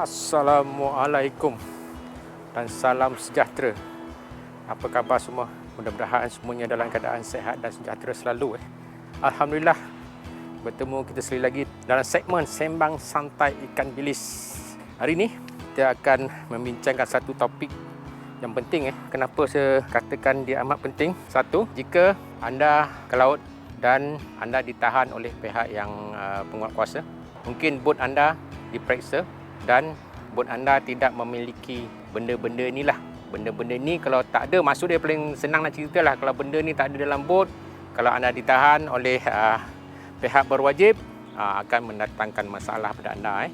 Assalamualaikum dan salam sejahtera. Apa khabar semua? Mudah-mudahan semuanya dalam keadaan sehat dan sejahtera selalu. Alhamdulillah, bertemu kita sekali lagi dalam segmen Sembang Santai Ikan Bilis. Hari ini kita akan membincangkan satu topik yang penting. Kenapa saya katakan dia amat penting? Satu, jika anda ke laut dan anda ditahan oleh pihak yang penguatkuasa, mungkin bot anda diperiksa dan bot anda tidak memiliki benda-benda inilah. Benda-benda ni kalau tak ada, maksud dia paling senang nak ceritalah, kalau benda ni tak ada dalam bot, kalau anda ditahan oleh pihak berwajib, akan mendatangkan masalah pada anda.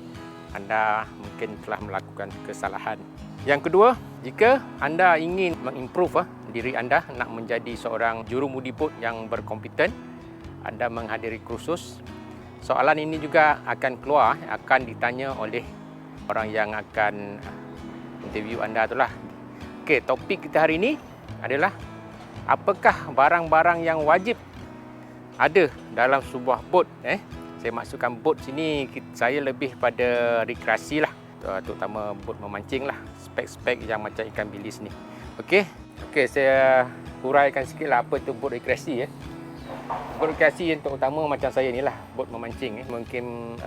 Anda mungkin telah melakukan kesalahan. Yang kedua, jika anda ingin mengimprove diri anda, nak menjadi seorang jurumudi bot yang berkompeten, anda menghadiri kursus. Soalan ini juga akan keluar, akan ditanya oleh orang yang akan interview anda itulah. Okey, topik kita hari ini adalah apakah barang-barang yang wajib ada dalam sebuah bot. Saya maksudkan bot sini, saya lebih pada rekreasi lah, terutama bot memancing lah, spek-spek yang macam ikan bilis ni. Okey, saya huraikan sikit lah apa tu bot rekreasi. Bot rekreasi yang terutama macam saya ni lah, bot memancing. Mungkin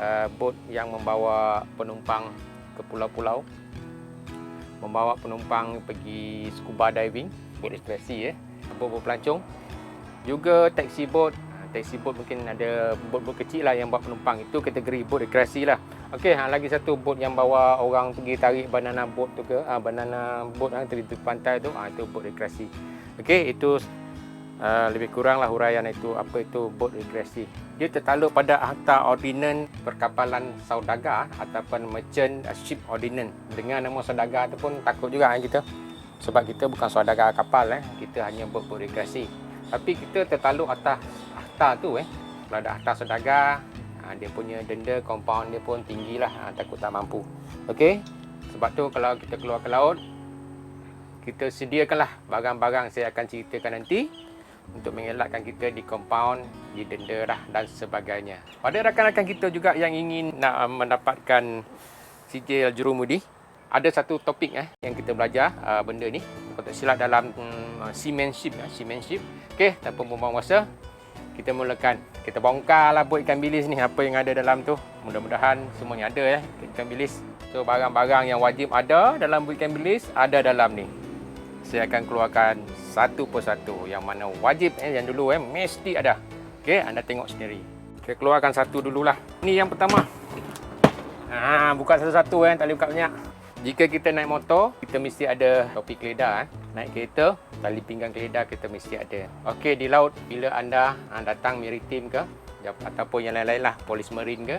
bot yang membawa penumpang ke pulau-pulau, membawa penumpang pergi scuba diving, bot rekreasi. Bot pelancong, juga taxi bot. Taxi bot mungkin ada bot-bot kecil lah yang bawa penumpang, itu kategori bot rekreasi lah. Okey, lagi satu bot yang bawa orang pergi tarik banana boat tu ke, banana boat di pantai tu, itu bot rekreasi. Okey, itu lebih kurang lah huraian itu apa itu bot rekreasi. Dia tertakluk pada Akta Ordinans Perkapalan Saudagar ataupun Merchant Ship Ordinance. Dengan nama saudagar tu pun takut juga kita, sebab kita bukan saudagar kapal, kita hanya bot rekreasi. Tapi kita tertakluk atas akta tu. Kalau ada akta saudagar, dia punya denda compound dia pun tinggi lah, takut tak mampu. Okey, sebab tu kalau kita keluar ke laut, kita sediakanlah barang-barang saya akan ceritakan nanti, untuk mengelakkan kita di compound, didenda dan sebagainya. Pada rakan-rakan kita juga yang ingin nak mendapatkan sijil jurumudi, ada satu topik yang kita belajar benda ni, kalau tak silap dalam seamanship. Okey, tanpa membuang masa, kita mulakan. Kita bongkarlah bot ikan bilis ni, apa yang ada dalam tu. Mudah-mudahan semuanya ada ikan bilis. So barang-barang yang wajib ada dalam bot ikan bilis ada dalam ni. Saya akan keluarkan satu persatu. Yang mana wajib, yang dulu mesti ada. Okey, anda tengok sendiri. Kita keluarkan satu dululah. Ni yang pertama. Buka satu-satu, tak boleh buka banyak. Jika kita naik motor, kita mesti ada topi keledar. Naik kereta, tali pinggang keledar kita mesti ada. Okey, di laut, bila anda datang maritim ke, ataupun yang lain-lain lah, polis marine ke,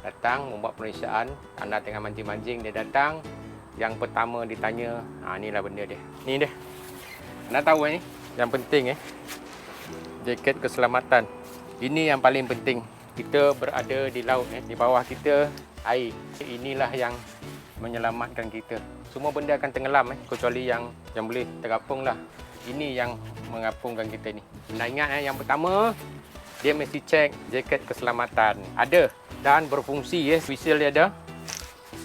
datang membuat pemeriksaan, anda tengah mancing-mancing, dia datang, yang pertama ditanya, inilah benda dia. Ni dia. Anda tahu ni, yang penting jaket keselamatan. Ini yang paling penting. Kita berada di laut, di bawah kita air. Inilah yang menyelamatkan kita. Semua benda akan tenggelam, kecuali yang boleh terapung lah. Ini yang mengapungkan kita ni. Anda ingat yang pertama, dia mesti cek jaket keselamatan. Ada dan berfungsi, whistle dia ada.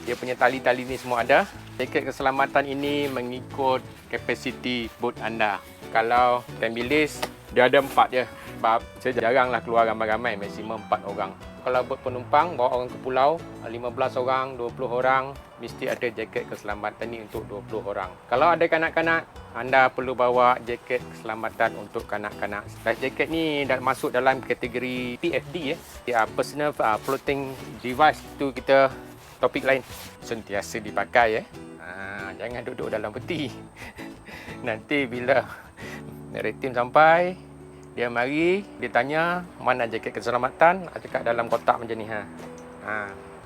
Dia punya tali-tali ni semua ada. Jaket keselamatan ini mengikut kapasiti bot anda. Kalau ikan bilis, dia ada 4 je. Sebab saya jaranglah keluar ramai-ramai, maksimum 4 orang. Kalau bot penumpang, bawa orang ke pulau, 15 orang, 20 orang, mesti ada jaket keselamatan ni untuk 20 orang. Kalau ada kanak-kanak, anda perlu bawa jaket keselamatan untuk kanak-kanak. Life jacket ni dah masuk dalam kategori PFD, Personal Floating Device. Itu kita topik lain. Sentiasa dipakai, jangan duduk dalam peti. Nanti bila maritim sampai, dia mari, dia tanya mana jaket keselamatan, cakap dalam kotak macam ni.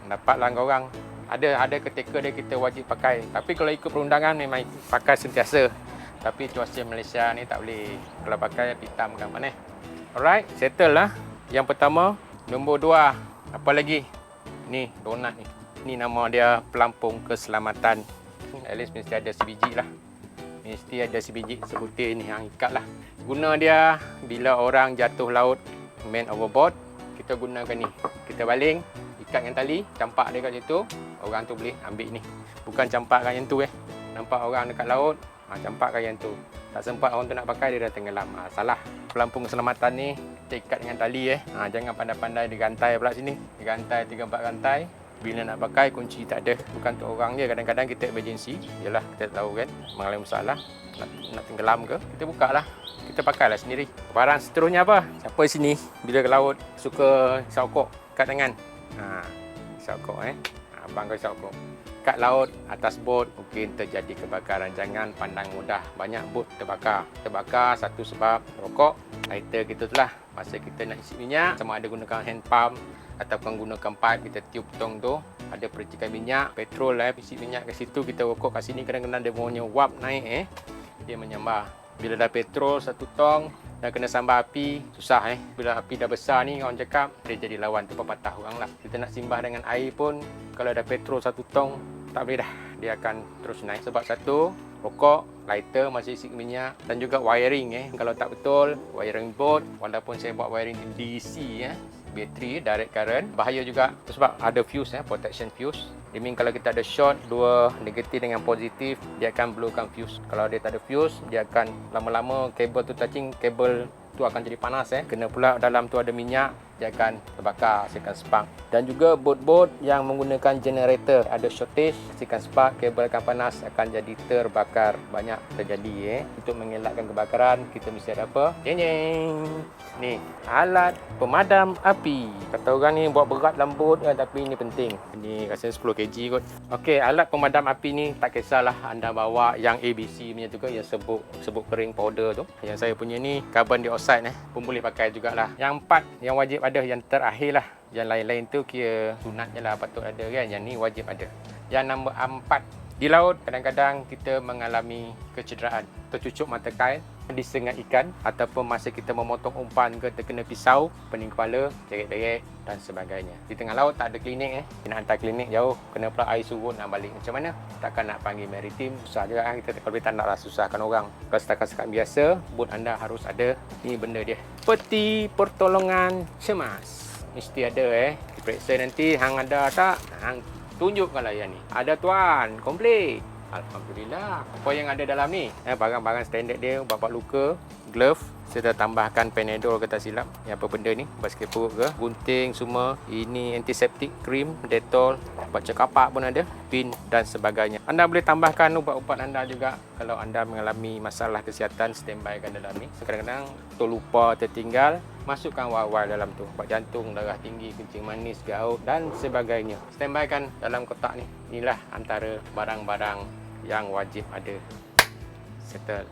Dapatlah korang. Ada ketika dia kita wajib pakai. Tapi kalau ikut perundangan memang pakai sentiasa. Tapi cuaca Malaysia ni tak boleh. Kalau pakai hitam kan mana. Alright, settle lah. Yang pertama. Nombor 2. Apa lagi? Ni, donat ni. Ni nama dia pelampung keselamatan. At least mesti ada sebiji lah. Mesti ada sebiji sebutir ni yang ikat lah. Guna dia bila orang jatuh laut, man overboard, kita gunakan ni. Kita baling, ikat dengan tali, campak dia kat situ. orang tu boleh ambil ni. Bukan campakkan yang tu Nampak orang dekat laut, campakkan yang tu. Tak sempat orang tu nak pakai, dia dah tenggelam. Salah. Pelampung keselamatan ni kita ikat dengan tali Jangan pandai-pandai digantai pula sini. Digantai 3-4 rantai. Bila nak pakai kunci tak ada. Bukan untuk orang je. Kadang-kadang kita emergency. Yalah, kita tahu kan mengalami masalah, nak tenggelam ke, kita buka lah. Kita pakailah sendiri. Barang seterusnya apa? Siapa sini bila ke laut suka isap okok kat tangan? Isap okok abang kau isap okok. Kat laut, atas bot mungkin terjadi kebakaran. Jangan pandang mudah. Banyak bot terbakar. Terbakar satu sebab rokok, lighter kita tu lah. Masa kita nak isi minyak, sama ada gunakan hand pump ataupun gunakan pipe, kita tiup tong tu, ada percikan minyak, petrol isi minyak ke situ, kita rokok kat sini, kadang-kadang dia punya wap naik dia menyambar. Bila dah petrol satu tong dah kena sambar api, susah Bila api dah besar ni, orang cakap dia jadi lawan tu patah orang lah. Kita nak simbah dengan air pun, kalau ada petrol satu tong, tak boleh dah, dia akan terus naik. Sebab satu, rokok, lighter masih isi minyak, dan juga wiring kalau tak betul, wiring boat, walaupun saya buat wiring DC bateri direct current, bahaya juga sebab ada fuse protection fuse. Dia mean kalau kita ada short, dua negatif dengan positif, dia akan blowkan fuse. Kalau dia tak ada fuse, dia akan lama-lama kabel tu touching, kabel tu akan jadi panas kena pula dalam tu ada minyak, dia akan terbakar, hasilkan spark. Dan juga bot-bot yang menggunakan generator, ada shortage, hasilkan spark, kabel akan panas, akan jadi terbakar. Banyak terjadi Untuk mengelakkan kebakaran, kita mesti ada apa? Jeng jeng. Ni, alat pemadam api. Kata orang ni buat berat dalam bot tapi ini penting. Ini rasanya 10 kg kot. Okey, alat pemadam api ni tak kisahlah anda bawa yang ABC punya tu ke, yang sebut kering powder tu. Yang saya punya ni carbon dioxide pun boleh pakai jugalah. Yang 4 yang wajib ada, yang terakhir lah. Yang lain-lain tu kira sunat je lah, patut ada kan. Yang ni wajib ada. Yang nombor 4, di laut kadang-kadang kita mengalami kecederaan, tercucuk mata kail, disengat ikan, ataupun masa kita memotong umpan ke terkena pisau, pening kepala, ceret-ceret dan sebagainya. Di tengah laut tak ada klinik kita nak hantar klinik jauh, kena pula air surut nak balik macam mana? Takkan nak panggil maritim, susah juga kita kalau tak naklah susahkan orang. Kalau setakat biasa, bot anda harus ada ni benda dia. Peti pertolongan cemas. Mesti ada diperiksa nanti hang ada tak? Hang tunjukkanlah yang ni. Ada tuan, komplit. Alhamdulillah. Apa yang ada dalam ni? Barang-barang standard dia, bapak luka, glove, saya dah tambahkan Panadol ke tak silap. Yang apa benda ni? Basket perut ke, gunting semua. Ini antiseptik, krim, Dettol, baca kapak pun ada, pin dan sebagainya. Anda boleh tambahkan ubat-ubat anda juga kalau anda mengalami masalah kesihatan, standbykan dalam ni. Kadang-kadang terlupa, tertinggal, masukkan wal-wal dalam tu. Ubat jantung, darah tinggi, kencing manis, gout dan sebagainya. Standbykan dalam kotak ni. Inilah antara barang-barang yang wajib ada. Settle.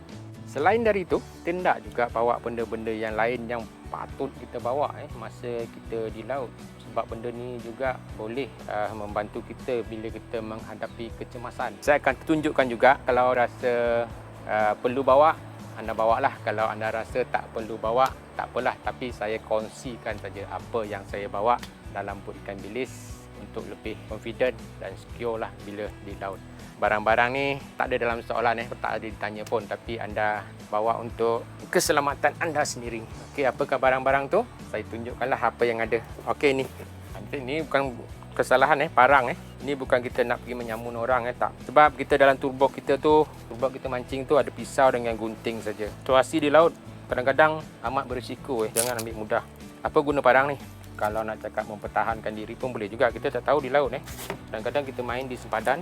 Selain dari itu, kita nak juga bawa benda-benda yang lain yang patut kita bawa masa kita di laut. Sebab benda ni juga boleh membantu kita bila kita menghadapi kecemasan. Saya akan tunjukkan juga kalau rasa perlu bawa, anda bawalah. Kalau anda rasa tak perlu bawa, tak apalah. Tapi saya kongsikan saja apa yang saya bawa dalam bot ikan bilis untuk lebih confident dan secure lah bila di laut. Barang-barang ni tak ada dalam soalan tak ada ditanya pun, tapi anda bawa untuk keselamatan anda sendiri. Okey, apakah barang-barang tu? Saya tunjukkanlah apa yang ada. Okey, ni. Ini bukan kesalahan parang Ini bukan kita nak pergi menyamun orang tak. Sebab kita dalam turbok kita tu, turbok kita mancing tu ada pisau dengan gunting saja. Situasi di laut kadang-kadang amat berisiko Jangan ambil mudah. Apa guna parang ni? Kalau nak cakap mempertahankan diri pun boleh juga. Kita tak tahu di laut Kadang-kadang kita main di sempadan,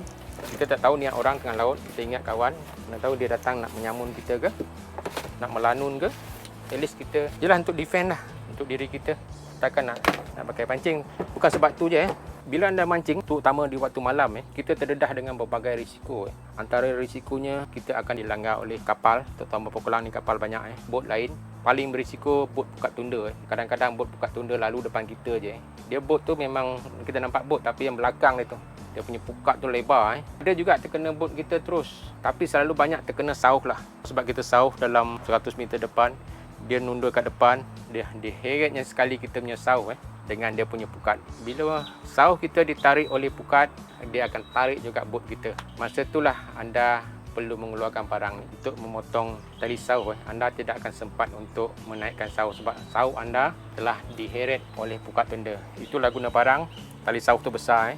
kita tak tahu niat orang tengah laut. Kita ingat kawan, nak tahu dia datang nak menyamun kita ke, nak melanun ke. At least kita jelah untuk defend lah, untuk diri kita. Takkan nak pakai pancing. Bukan sebab tu je bila anda mancing, terutama di waktu malam kita terdedah dengan berbagai risiko Antara risikonya kita akan dilanggar oleh kapal, terutama pepelang ni kapal banyak bot lain. Paling berisiko bot pukat tunda Kadang-kadang bot pukat tunda lalu depan kita je Dia bot tu memang kita nampak bot, tapi yang belakang dia tu, dia punya pukat tu lebar Dia juga terkena bot kita terus, tapi selalu banyak terkena sauh lah. Sebab kita sauh dalam 100 meter depan, dia nunda kat depan, dia heretnya sekali kita punya sauh dengan dia punya pukat. Bila sauh kita ditarik oleh pukat, dia akan tarik juga bot kita. Masa itulah anda perlu mengeluarkan parang ni untuk memotong tali sauh. Anda tidak akan sempat untuk menaikkan sauh sebab sauh anda telah diheret oleh pukat tenda. Itulah guna parang. Tali sauh tu besar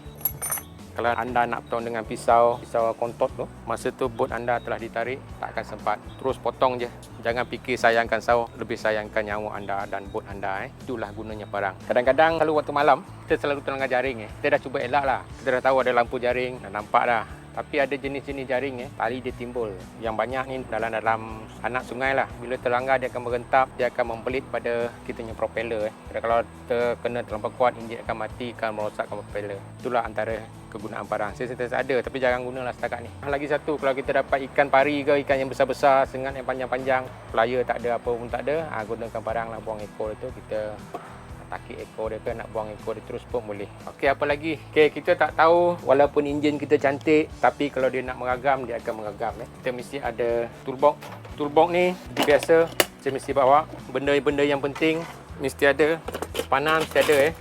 Kalau anda nak potong dengan pisau kontot tu, masa tu bot anda telah ditarik, tak akan sempat. Terus potong je. Jangan fikir sayangkan sawo, lebih sayangkan nyawa anda dan bot anda. Itulah gunanya parang. Kadang-kadang kalau waktu malam, kita selalu terlanggar jaring. Kita dah cuba elak lah. Kita dah tahu ada lampu jaring, dah nampak dah. Tapi ada jenis-jenis jaring tali dia timbul. Yang banyak ni dalam anak sungai lah. Bila terlanggar dia akan merentap, dia akan membelit pada kita punya propeller. Kalau terkena terlampau kuat, enjin akan mati, akan merosakkan propeller. Itulah antara kegunaan parang. Saya sentiasa ada, tapi jangan gunalah setakat ni. Lagi satu, kalau kita dapat ikan pari ke, ikan yang besar-besar, sengat yang panjang-panjang, pelaya tak ada, apa pun tak ada, gunakan parang lah, buang ekor itu. Kita takik ekor dia ke, nak buang ekor dia terus pun boleh. Okey, apa lagi? Okey, kita tak tahu walaupun enjin kita cantik, tapi kalau dia nak meragam, dia akan meragam. Kita mesti ada toolbox. Toolbox ni biasa saya mesti bawa. Benda-benda yang penting mesti ada. Panah mesti ada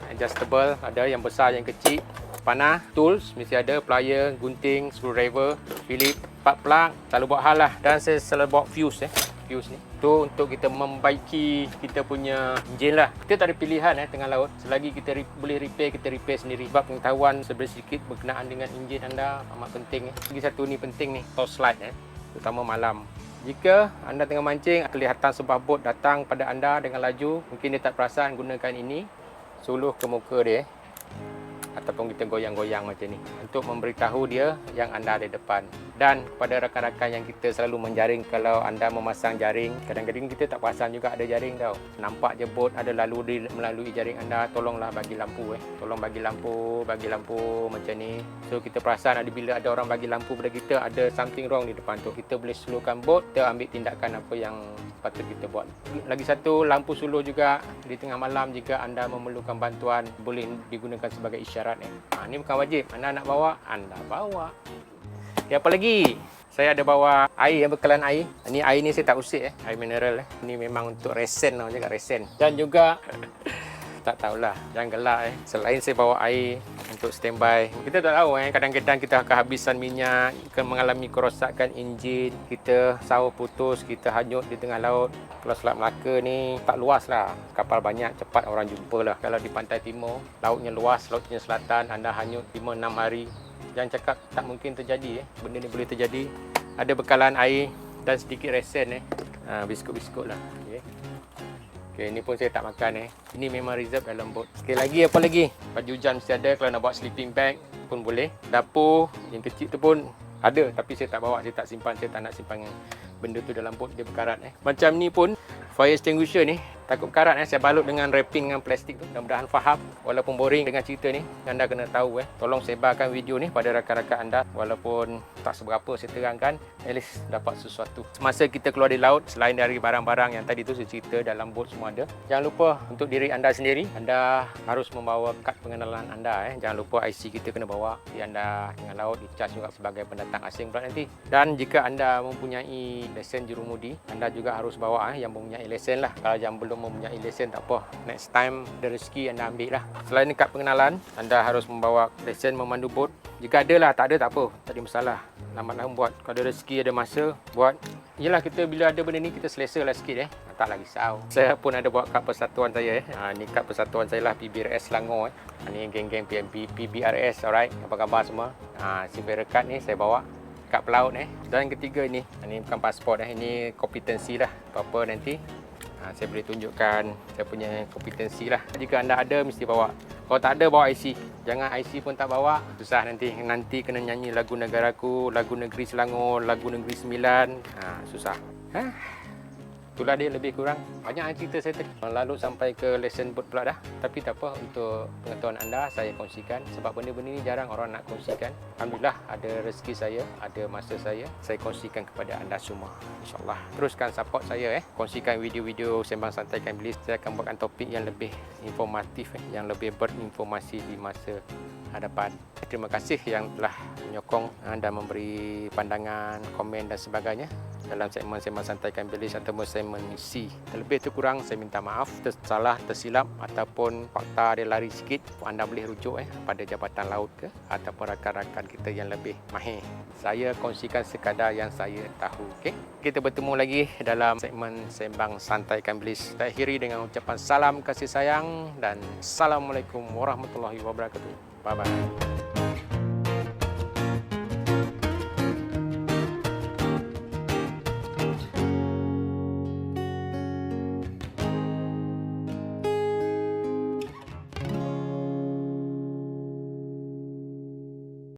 adjustable, ada yang besar, yang kecil. Panah, tools mesti ada, plier, gunting, screwdriver, Phillips, 4 plug, selalu bawa hal lah. Dan saya selalu bawa fuse fuse ni tu untuk kita membaiki kita punya enjin lah. Kita tak ada pilihan tengah laut. Selagi kita boleh repair, kita repair sendiri. Sebab pengetahuan sedikit berkenaan dengan enjin anda amat penting. Lagi satu ni penting ni, torchlight terutama malam. Jika anda tengah mancing, kelihatan sebuah bot datang pada anda dengan laju, mungkin dia tak perasan, gunakan ini suluh ke muka dia ataupun kita goyang-goyang macam ni untuk memberitahu dia yang anda ada depan. Dan kepada rakan-rakan yang kita selalu menjaring, kalau anda memasang jaring, kadang-kadang kita tak perasan juga ada jaring tau. Nampak je bot ada lalu melalui jaring anda, tolonglah bagi lampu Tolong bagi lampu macam ni. So kita perasan bila ada orang bagi lampu pada kita, ada something wrong di depan tu. Kita boleh slowkan bot, kita ambil tindakan apa yang patut kita buat. Lagi satu, lampu suluh juga di tengah malam jika anda memerlukan bantuan, boleh digunakan sebagai isyarat. Ini bukan wajib. Anda nak bawa, anda bawa. Okay, apa lagi? Saya ada bawa air, bekalan air. Ini air ni saya tak usik air mineral. Ini memang untuk resen lah, cakap resen. Dan juga tak tahulah, jangan gelak Selain saya bawa air untuk standby, kita tak tahu kadang-kadang kita akan habisan minyak, akan mengalami kerosakan enjin, kita sawo putus, kita hanyut di tengah laut. Kalau Selat Melaka ni tak luas lah, kapal banyak, cepat orang jumpa lah. Kalau di pantai timur, lautnya luas, lautnya selatan, anda hanyut 5-6 hari, jangan cakap tak mungkin terjadi. Benda ni boleh terjadi. Ada bekalan air dan sedikit resen biskut-biskut lah. Okay, ini pun saya tak makan Ini memang reserve dalam bot. Sekali lagi, apa lagi? Baju hujan mesti ada. Kalau nak bawa sleeping bag pun boleh. Dapur yang kecil tu pun ada, tapi saya tak bawa, saya tak simpan. Saya tak nak simpan benda tu dalam bot, dia berkarat Macam ni pun fire extinguisher ni takut berkarat saya balut dengan wrapping dengan plastik tu. Mudah-mudahan faham. Walaupun boring dengan cerita ni, anda kena tahu tolong sebarkan video ni pada rakan-rakan anda. Walaupun tak seberapa saya terangkan, at least dapat sesuatu. Semasa kita keluar di laut, selain dari barang-barang yang tadi tu saya cerita, dalam bot semua ada. Jangan lupa untuk diri anda sendiri, anda harus membawa kad pengenalan anda Jangan lupa IC kita kena bawa. Di anda tengah laut, dicas juga sebagai pendatang asing pula nanti. Dan jika anda mempunyai lesen jurumudi, anda juga harus bawa yang mempunyai lesen lah. Kalau yang belum mempunyai lesen tak apa, next time ada rezeki anda ambil lah. Selain kad pengenalan, anda harus membawa lesen memandu bot. Jika ada lah, tak ada tak apa, tak ada masalah. Lambat-lambat buat. Kalau ada rezeki, ada masa, buat. Yelah, kita bila ada benda ni, kita selesa lah sikit tak lagi risau. Saya pun ada bawa kad persatuan saya ni kad persatuan saya lah, PBRS Selangor ni geng-geng PMP, PBRS, alright. Apa khabar semua? Simpan kad ni saya bawa. Kad pelaut Dan ketiga ni bukan pasport ini kompetensi lah. Apa-apa nanti saya boleh tunjukkan saya punya kompetensi lah. Jika anda ada, mesti bawa. Kalau tak ada, bawa IC. Jangan IC pun tak bawa, susah nanti kena nyanyi lagu negaraku, lagu negeri Selangor, lagu negeri Sembilan. Susah. Itulah dia lebih kurang. Banyak cerita saya tadi. Lalu sampai ke lesen bot pula dah. Tapi tak apa, untuk pengetahuan anda saya kongsikan. Sebab benda-benda ni jarang orang nak kongsikan. Alhamdulillah ada rezeki saya, ada masa saya kongsikan kepada anda semua. InsyaAllah. Teruskan support saya kongsikan video-video Sembang Santai Ikan Bilis. Saya akan buatkan topik yang lebih informatif, yang lebih berinformasi di masa hadapan. Terima kasih yang telah menyokong dan memberi pandangan, komen dan sebagainya dalam segmen Sembang Santai Ikan Bilis ataupun segmen misi. Terlebih tu kurang, saya minta maaf. Tersalah, tersilap ataupun fakta dia lari sikit, anda boleh rujuk pada Jabatan Laut ke ataupun rakan-rakan kita yang lebih mahir. Saya kongsikan sekadar yang saya tahu. Kita bertemu lagi dalam segmen Sembang Santai Ikan Bilis. Saya akhiri dengan ucapan salam kasih sayang dan Assalamualaikum warahmatullahi wabarakatuh. Bye-bye.